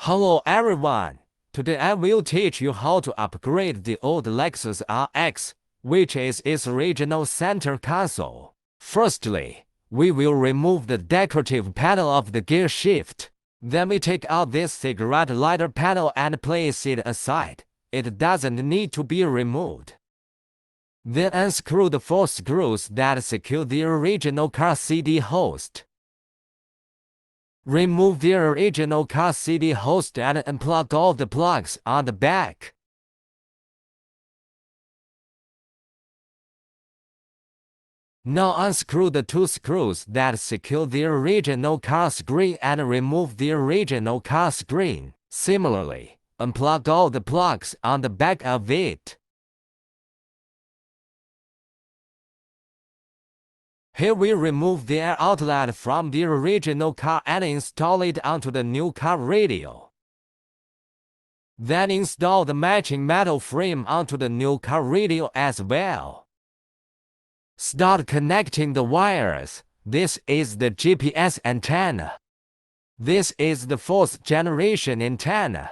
Hello everyone, today I will teach you how to upgrade the old Lexus RX, which is its original center console. Firstly, we will remove the decorative panel of the gear shift. Then we take out this cigarette lighter panel and place it aside. It doesn't need to be removed. Then unscrew the 4 screws that secure the original car CD host. Remove the original car CD host and unplug all the plugs on the back. Now unscrew the 2 screws that secure the original car screen and remove the original car screen. Similarly, unplug all the plugs on the back of it. Here we remove the air outlet from the original car and install it onto the new car radio. Then install the matching metal frame onto the new car radio as well. Start connecting the wires. This is the GPS antenna. This is the 4th generation antenna.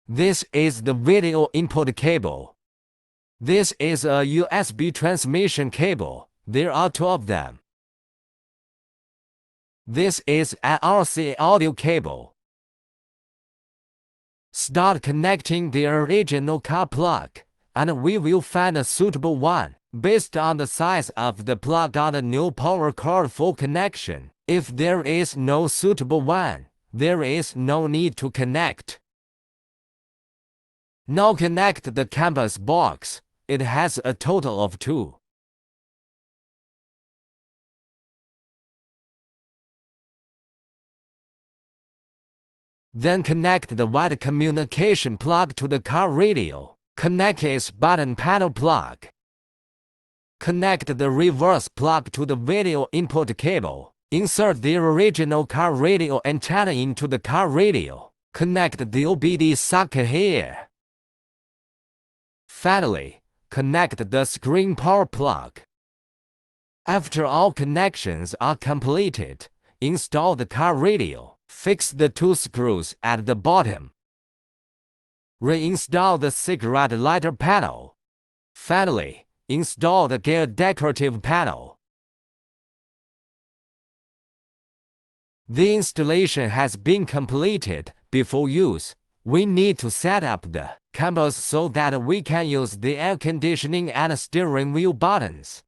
This is the video input cable. This is a USB transmission cable. There are 2 of them. This is an RCA audio cable. Start connecting the original car plug, and we will find a suitable one based on the size of the plug on the new power cord for connection. If there is no suitable one, there is no need to connect. Now connect the canvas box. It has a total of 2. Then connect the white communication plug to the car radio. Connect its button panel plug. Connect the reverse plug to the video input cable. Insert the original car radio antenna into the car radio. Connect the OBD socket here. Finally, connect the screen power plug. After all connections are completed, install the car radio. Fix the 2 screws at the bottom. Reinstall the cigarette lighter panel. Finally, install the gear decorative panel. The installation has been completed. Before use, we need to set up the cameras so that we can use the air conditioning and steering wheel buttons.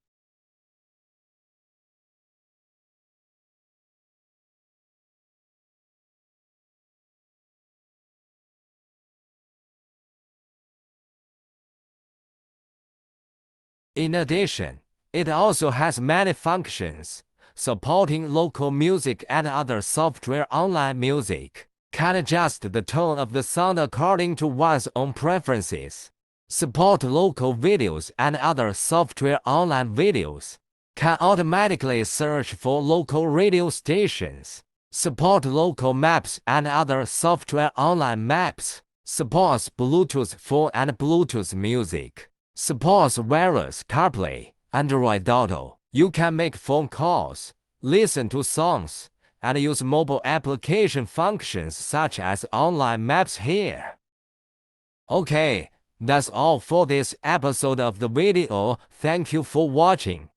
In addition, it also has many functions, supporting local music and other software. Online music can adjust the tone of the sound according to one's own preferences. Support local videos and other software. Online videos can automatically search for local radio stations. Support local maps and other software. Online maps supports Bluetooth phone and Bluetooth music. Supports wireless Carplay, Android Auto. You can make phone calls, listen to songs, and use mobile application functions such as online maps here. Okay, that's all for this episode of the video. Thank you for watching.